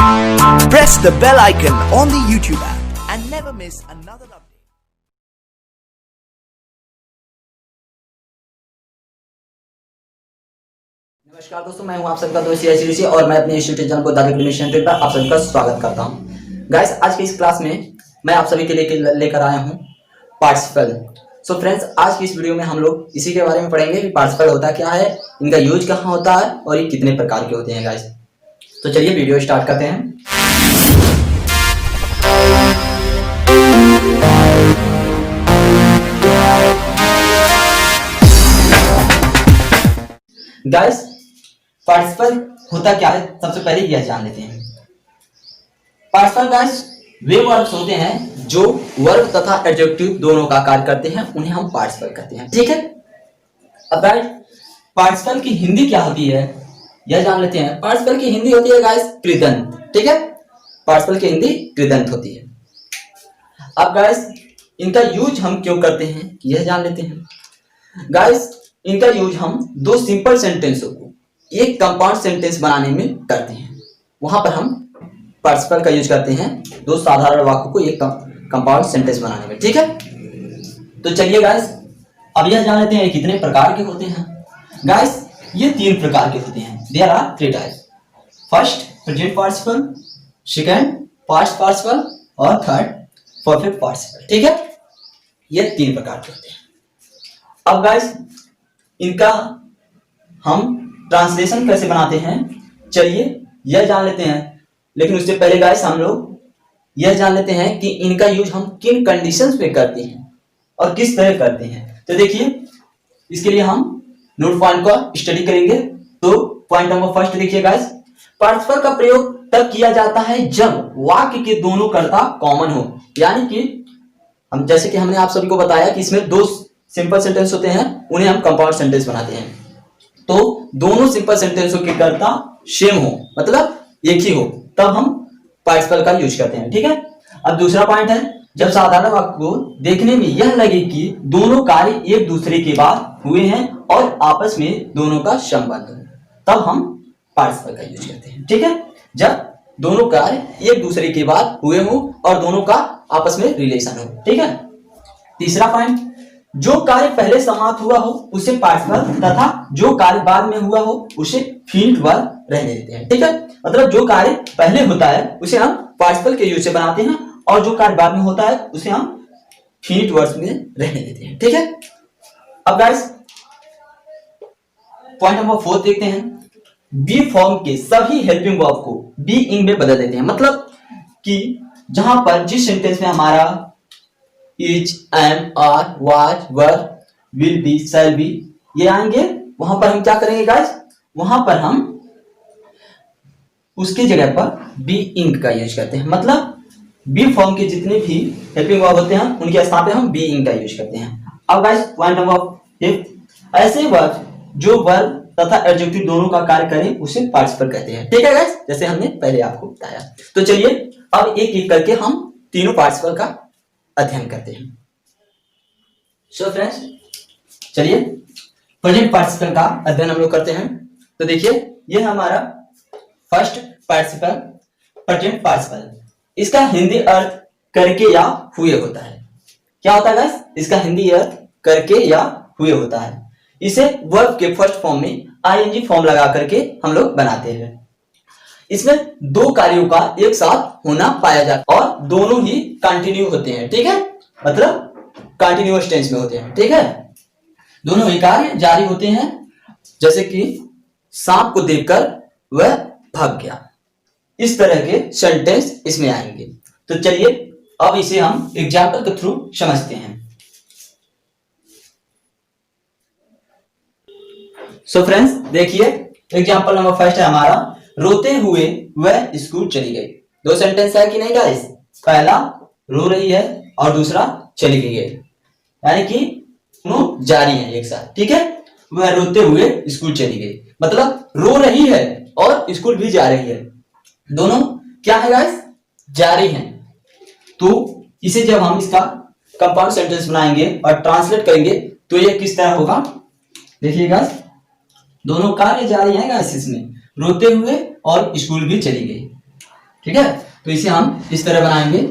Press the bell icon on the YouTube app and never miss another update. नमस्कार दोस्तों, मैं हूं आप सबका दोस्त ऋषि और मैं अपने यूट्यूब चैनल को दादा एकेडमी पर आप सबका स्वागत करता हूं। गाइस, आज की इस क्लास में मैं आप सभी के लिए लेकर आया हूं पार्टिसिपल। सो फ्रेंड्स, आज की इस वीडियो में हम लोग इसी के बारे में पढ़ेंगे कि पार्टिसिपल होता क्या है, इनका यूज कहाँ होता है और ये कितने प्रकार के होते हैं। गाइस, तो चलिए वीडियो स्टार्ट करते हैं। गाइस, पार्टिसिपल होता क्या है, सबसे पहले यह जान लेते हैं। पार्टिसिपल गाइस वे वर्ब्स होते हैं जो वर्ब तथा एडजेक्टिव दोनों का कार्य करते हैं, उन्हें हम पार्टिसिपल कहते हैं। ठीक है। अब गाइस, पार्टिसिपल की हिंदी क्या होती है यह जान लेते हैं। पार्टिसिपल की हिंदी होती है गाइस कृदंत। ठीक है, पार्टिसिपल की हिंदी कृदंत होती है। अब गाइस, इनका यूज हम क्यों करते हैं यह जान लेते हैं। गाइस, इनका यूज हम दो सिंपल सेंटेंसों को एक कंपाउंड सेंटेंस बनाने में करते हैं। वहां पर हम पार्टिसिपल का यूज करते हैं दो साधारण वाक्यों को एक कंपाउंड सेंटेंस बनाने में। ठीक है, तो चलिए गाइस, अब यह जान लेते हैं कितने प्रकार के होते हैं। गाइस, ये तीन प्रकार के होते हैं। There are three types. First present participle, second past participle और थर्ड परफेक्ट पार्टिसिपल। ठीक है, ये तीन प्रकार के होते हैं। अब गाइस, इनका हम ट्रांसलेशन कैसे बनाते हैं चलिए यह जान लेते हैं। लेकिन उससे पहले गाइस, हम लोग यह जान लेते हैं कि इनका यूज हम किन कंडीशंस पे करते हैं और किस तरह करते हैं। तो देखिए, इसके लिए हम नोट पॉइंट को स्टडी करेंगे। तो पॉइंट नंबर फर्स्ट देखिए गाइस, पार्टिसिपल का प्रयोग तब किया जाता है जब वाक्य के दोनों कर्ता कॉमन हो। यानी कि हम जैसे कि हमने आप सभी को बताया कि इसमें दो सिंपल सेंटेंस होते हैं, उन्हें हम कंपाउंड सेंटेंस बनाते हैं। तो दोनों सिंपल सेंटेंसों के कर्ता सेम हो, मतलब एक ही हो, तब हम पार्टिसिपल का यूज करते हैं। ठीक है। अब दूसरा पॉइंट है, जब साधारण वाक्य को देखने में यह लगे कि दोनों कार्य एक दूसरे के बाद हुए हैं और आपस में दोनों का संबंध हो, तब हम पार्टिसिपल का यूज करते हैं। ठीक है, जब दोनों कार्य एक दूसरे के बाद हुए हो और दोनों का आपस में रिलेशन हो। ठीक है। तीसरा पॉइंट, जो कार्य पहले समाप्त हुआ हो उसे पार्टिसिपल तथा जो कार्य बाद में हुआ हो उसे फिनिट वर्ब रहने देते हैं। ठीक है, मतलब जो कार्य पहले होता है उसे हम पार्टिसिपल के यूज से बनाते हैं और जो कार्य बाद में होता है उसे हम फिनिट वर्ब में रहने देते हैं। ठीक है। अब गाइस, पॉइंट नंबर 4 देखते हैं। बी फॉर्म के सभी हेल्पिंग वर्ब को बी इंग में बदल देते हैं। मतलब कि जहां पर जिस सेंटेंस में हमारा is, am, are, was, were, will be, shall be ये आएंगे, वहां पर हम क्या करेंगे गाइस, वहां पर हम उसकी जगह पर बी इंग का यूज करते हैं। मतलब बी फॉर्म के जितने भी हेल्पिंग वर्ब होते हैं उनके स्थान पे हम बी इंग का यूज करते हैं। अब गाइस, पॉइंट नंबर 5, ऐसे वर्ब जो वर्ब तथा एडजेक्टिव दोनों का कार्य करें उसे पार्टिसिपल कहते हैं। ठीक है गाइस, जैसे हमने पहले आपको बताया। तो चलिए अब एक एक करके हम तीनों पार्टिसिपल का अध्ययन करते हैं। सो फ्रेंड्स, चलिए प्रेजेंट पार्टिसिपल का अध्ययन हम लोग करते हैं। तो देखिए, ये हमारा फर्स्ट पार्टिसिपल प्रेजेंट पार्टिसिपल। इसका हिंदी अर्थ करके या हुए होता है। क्या होता है गाइस, इसका हिंदी अर्थ करके या हुए होता है। इसे वर्ब के फर्स्ट फॉर्म में आईएनजी फॉर्म लगा करके हम लोग बनाते हैं। इसमें दो कार्यों का एक साथ होना पाया जाता है और दोनों ही कंटिन्यू होते हैं। ठीक है, मतलब कंटिन्यूअस टेंस में होते हैं। ठीक है, दोनों ही कार्य जारी होते हैं। जैसे कि सांप को देखकर वह भाग गया, इस तरह के सेंटेंस इसमें आएंगे। तो चलिए अब इसे हम एग्जाम्पल के थ्रू समझते हैं। सो फ्रेंड्स, देखिए एग्जाम्पल नंबर फर्स्ट है हमारा, रोते हुए वह स्कूल चली गई। दो सेंटेंस है कि नहीं गाइस, पहला रो रही है और दूसरा चली गई है, यानी कि दोनों जारी हैं एक साथ। ठीक है, वह रोते हुए स्कूल चली गई, मतलब रो रही है और स्कूल भी जा रही है, दोनों क्या है गाइस, जारी हैं। तो इसे जब हम इसका कंपाउंड सेंटेंस बनाएंगे और ट्रांसलेट करेंगे तो ये किस तरह होगा, देखिए गाइस, दोनों कार्य जारी हैं गाइस, इसमें रोते हुए और स्कूल भी चली गई। ठीक है, तो इसे हम इस तरह बनाएंगे।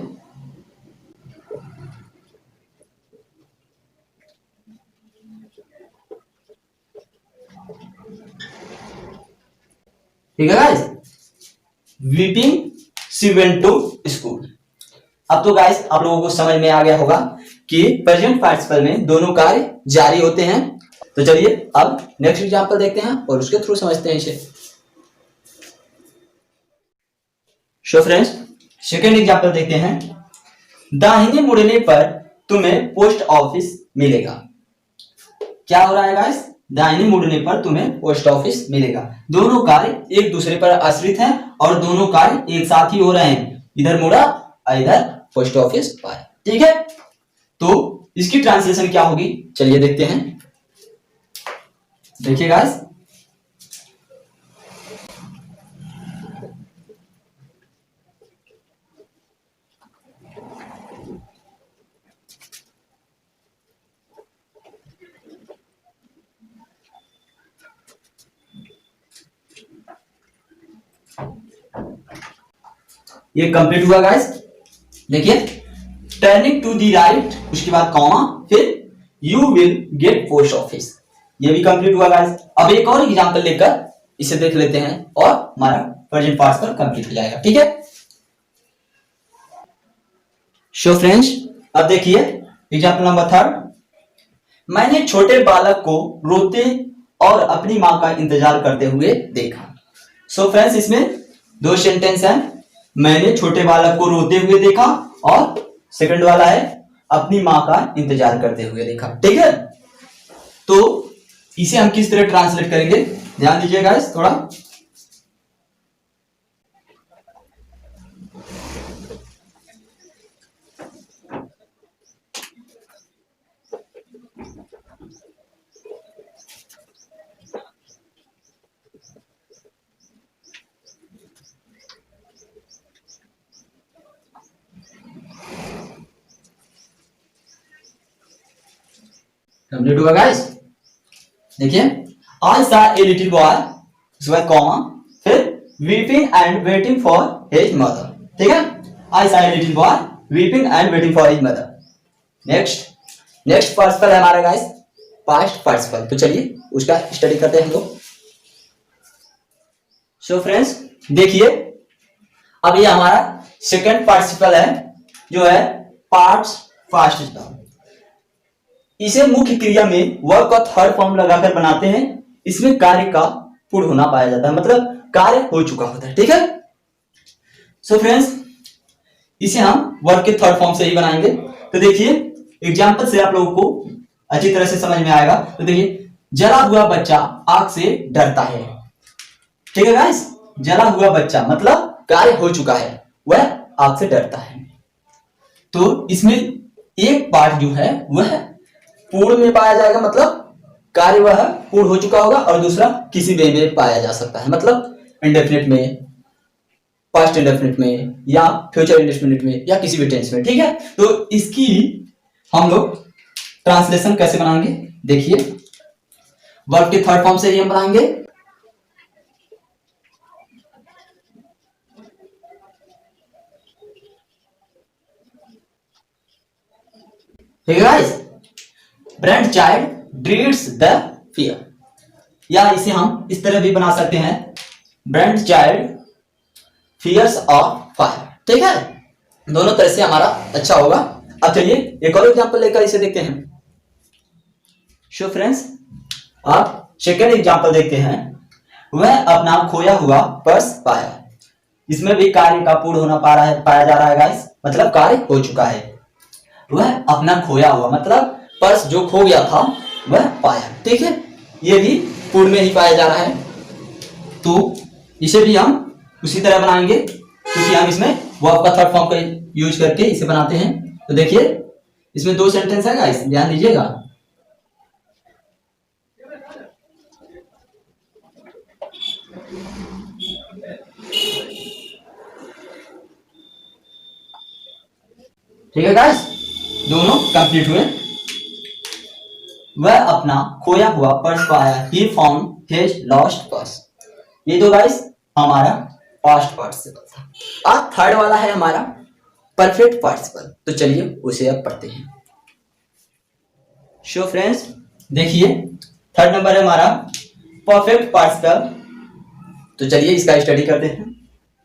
ठीक है guys, weeping she went to school. अब तो गाइस आप लोगों को समझ में आ गया होगा कि प्रेजेंट पार्टिसिपल में दोनों कार्य जारी होते हैं। तो चलिए अब नेक्स्ट एग्जांपल देखते हैं और उसके थ्रू समझते हैं इसे। सो फ्रेंड्स, सेकंड एग्जांपल देखते हैं। दाहिने मुड़ने पर तुम्हें पोस्ट ऑफिस मिलेगा। क्या हो रहा है गाइस? दाहिने मुड़ने पर तुम्हें पोस्ट ऑफिस मिलेगा। दोनों कार्य एक दूसरे पर आश्रित हैं और दोनों कार्य एक साथ ही हो रहे हैं। इधर मुड़ा और इधर पोस्ट ऑफिस पाया। ठीक है, तो इसकी ट्रांसलेशन क्या होगी चलिए देखते हैं। देखिए गाइस, ये कंप्लीट हुआ गाइस। देखिए, टर्निंग टू दी राइट, उसके बाद कॉमा, फिर you will get post office. ये भी कंप्लीट हुआ गाइस। अब एक और एग्जांपल लेकर इसे देख लेते हैं और हमारा प्रेजेंट पार्टिसिपल कंप्लीट हो जाएगा। ठीक है, सो फ्रेंड्स, अब देखिए एग्जांपल नंबर थर्ड। मैंने छोटे बालक को रोते और अपनी मां का इंतजार करते हुए देखा। सो फ्रेंड्स, इसमें दो सेंटेंस हैं। मैंने छोटे बालक को रोते हुए देखा और सेकंड वाला है अपनी मां का इंतजार करते हुए देखा। ठीक है, तो इसे हम किस तरह ट्रांसलेट करेंगे ध्यान दीजिएगा गाइस थोड़ा। कंप्लीट हुआ गाइस। देखिए, आई सा ए लिटिल बॉय, उसके बाद कॉमा, फिर weeping and waiting for his mother. ठीक है, आई सा a little boy weeping and waiting for his mother. Next participle है हमारा गाइस पास्ट पार्टिसिपल। तो चलिए उसका स्टडी करते हैं हम लोग। सो फ्रेंड्स, देखिए अब ये हमारा सेकंड पार्टिसिपल है जो है पार्ट्स फास्ट। इसे मुख्य क्रिया में वर्ब का थर्ड फॉर्म लगाकर बनाते हैं। इसमें कार्य का पूर्ण होना पाया जाता है, मतलब कार्य हो चुका होता है। ठीक है, सो फ्रेंड्स, इसे हम वर्ब के थर्ड फॉर्म से ही बनाएंगे। तो देखिए एग्जांपल से आप लोगों को अच्छी तरह से समझ में आएगा। तो देखिए, जला हुआ बच्चा आग से डरता है। ठीक है गाइस, जला हुआ बच्चा मतलब कार्य हो चुका है, वह आग से डरता है। तो इसमें एक पार्ट जो है वह पूर्ण में पाया जाएगा, मतलब कार्य वह पूर्ण हो चुका होगा, और दूसरा किसी वे में पाया जा सकता है, मतलब इंडेफिनिट में, पास्ट इंडेफिनिट में, या फ्यूचर इंडेफिनिट में, या किसी भी टेंस में। ठीक है, तो इसकी हम लोग ट्रांसलेशन कैसे बनाएंगे देखिए। वर्ब के थर्ड फॉर्म से ही हम बनाएंगे। ठीक है guys, burnt child dreads the fear, या इसे हम इस तरह भी बना सकते हैं, burnt child fears of fire. ठीक है, दोनों तरह से हमारा अच्छा होगा। अब चलिए एक और एग्जांपल लेकर इसे देखते हैं। सो फ्रेंड्स, आप सेकंड एग्जांपल देखते हैं। वह अपना खोया हुआ पर्स पाया। इसमें भी कार्य का पूर्ण होना पाया जा रहा है गाइस, मतलब कार्य हो चुका है। वह अपना खोया हुआ मतलब पर्स जो खो गया था वह पाया। ठीक है, ये भी पूर्ण में ही पाया जा रहा है। तो इसे भी हम उसी तरह बनाएंगे, क्योंकि हम इसमें वर्ब का थर्ड फॉर्म का यूज करके इसे बनाते हैं। तो देखिए, इसमें दो सेंटेंस है गाइस, ध्यान दीजिएगा। ठीक है गाइस, दोनों कंप्लीट हुए। वह अपना खोया हुआ पर्स पाया, he found his lost purse. ये तो गाइस हमारा पास्ट पार्टिसिपल था। अब थर्ड वाला है हमारा परफेक्ट पार्टिसिपल। तो चलिए उसे अब पढ़ते हैं। सो फ्रेंड्स देखिए थर्ड नंबर है हमारा परफेक्ट पार्टिसिपल। तो चलिए इसका स्टडी करते हैं।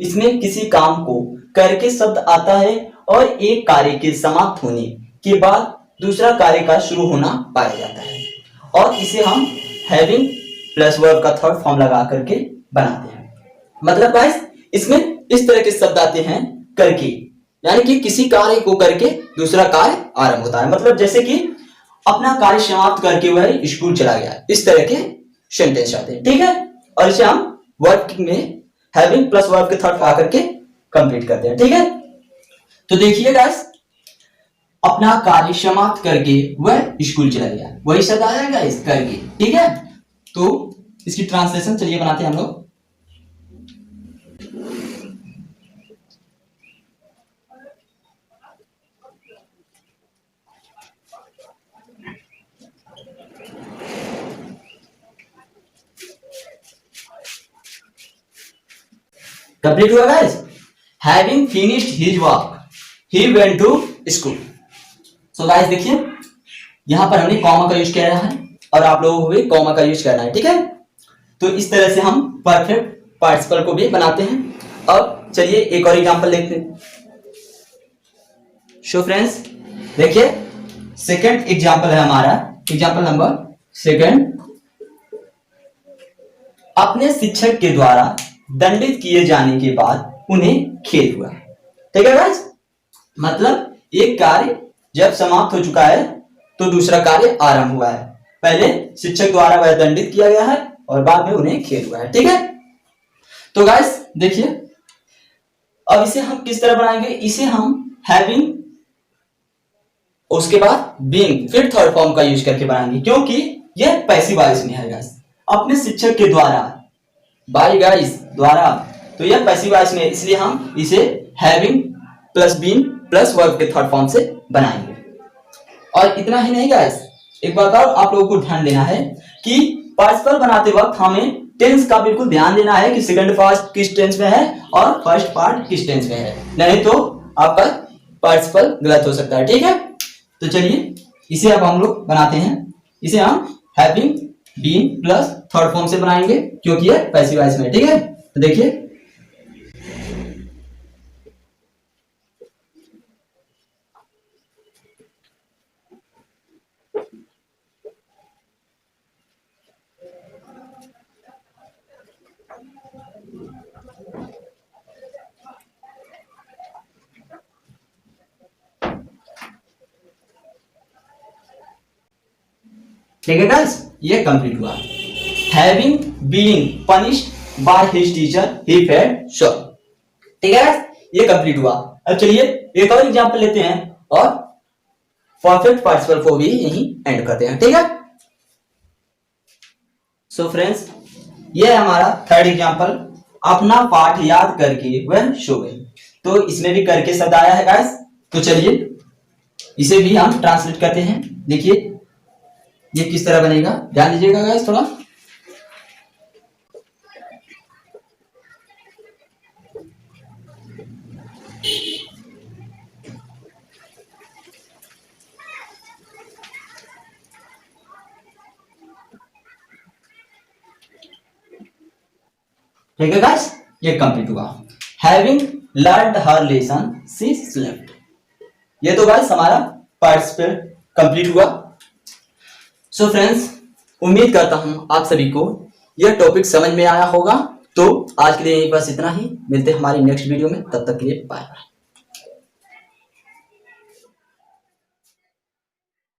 इसमें किसी काम को करके शब्द आता है और एक कार्य के समाप्त होने के बाद दूसरा कार्य का शुरू होना पाया जाता है और इसे हम हैविंग प्लस वर्ब का थर्ड फॉर्म लगा करके बनाते हैं। मतलब गाइस इसमें इस तरह के शब्द आते हैं करके, यानी कि किसी कार्य को करके दूसरा कार्य आरंभ होता है। मतलब जैसे कि अपना कार्य समाप्त करके वह स्कूल चला गया, इस तरह के सेंटेंस आते हैं, ठीक है। और इसे हम वर्ब में हैविंग प्लस वर्ब के थर्ड आकर के कंप्लीट करते हैं, ठीक है। तो देखिए गाइस अपना कार्य समाप्त करके वह स्कूल चला गया, वही शब्द आया गाइस करके, ठीक है। तो इसकी ट्रांसलेशन चलिए बनाते हैं हम लोग। कंप्लीट हुआ guys. Having finished his work he went to school. So guys देखिए यहां पर हमने कॉमा का यूज किया है और आप लोगों को भी कॉमा का यूज करना है, ठीक है। तो इस तरह से हम परफेक्ट पार्टिसिपल को भी बनाते हैं। अब चलिए एक और एग्जांपल देखते हैं। सो फ्रेंड्स देखिए सेकंड एग्जांपल है हमारा, एग्जांपल नंबर सेकंड। अपने शिक्षक के द्वारा दंडित किए जाने के बाद उन्हें खेद हुआ, ठीक है गाइस। मतलब एक कार्य जब समाप्त हो चुका है तो दूसरा कार्य आरंभ हुआ है। पहले शिक्षक द्वारा वह दंडित किया गया है और बाद में उन्हें खेद हुआ है, ठीक है। तो गाइस देखिए अब इसे हम किस तरह बनाएंगे, इसे हम हैविंग उसके बाद बीइंग फिर थर्ड फॉर्म का यूज करके बनाएंगे, क्योंकि यह पैसिव वॉइस में है गाइस। अपने शिक्षक के द्वारा बाय गाइस द्वारा, तो यह पैसिव वॉइस में, इसलिए हम इसे having plus being plus verb के थर्ड फॉर्म से बनाएंगे। और इतना ही नहीं गाइस, एक बात और आप लोगों को ध्यान देना है कि पार्टिसिपल बनाते वक्त हमें टेंस का बिल्कुल ध्यान देना है कि सेकंड पार्ट किस टेंस में है और फर्स्ट पार्ट किस टेंस में है, नहीं तो आपका पार्टिसिपल गलत हो सकता है, ठीक है। तो चलिए इसे अब हम लोग बनाते हैं। इसे हम having being plus third form से बनाएंगे क्योंकि यह पैसिव वॉइस में है, ठीक है। तो देखिए ठीक है गाइस, ये कंप्लीट हुआ। Having being punished by his teacher he felt sure, ठीक है गाइस, ये कंप्लीट हुआ। अब चलिए एक और एग्जांपल लेते हैं और परफेक्ट पार्टिसिपल को भी यहीं एंड करते हैं, ठीक है। सो फ्रेंड्स ये है हमारा थर्ड एग्जांपल। अपना पाठ याद करके वह सो गई। तो इसमें भी करके शब्द आया है गाइस। तो चलिए इसे भी हम ट्रांसलेट करते हैं। देखिए ये किस तरह बनेगा, ध्यान दीजिएगा गाइस थोड़ा। ठीक है गाइस, ये कंप्लीट हुआ। Having learned her lesson she slept. ये तो गाइस हमारा पार्टिसिपल कंप्लीट हुआ। सो फ्रेंड्स उम्मीद करता हूं आप सभी को यह टॉपिक समझ में आया होगा। तो आज के लिए बस इतना ही, मिलते हैं हमारी नेक्स्ट वीडियो में, तब तक के लिए बाय बाय।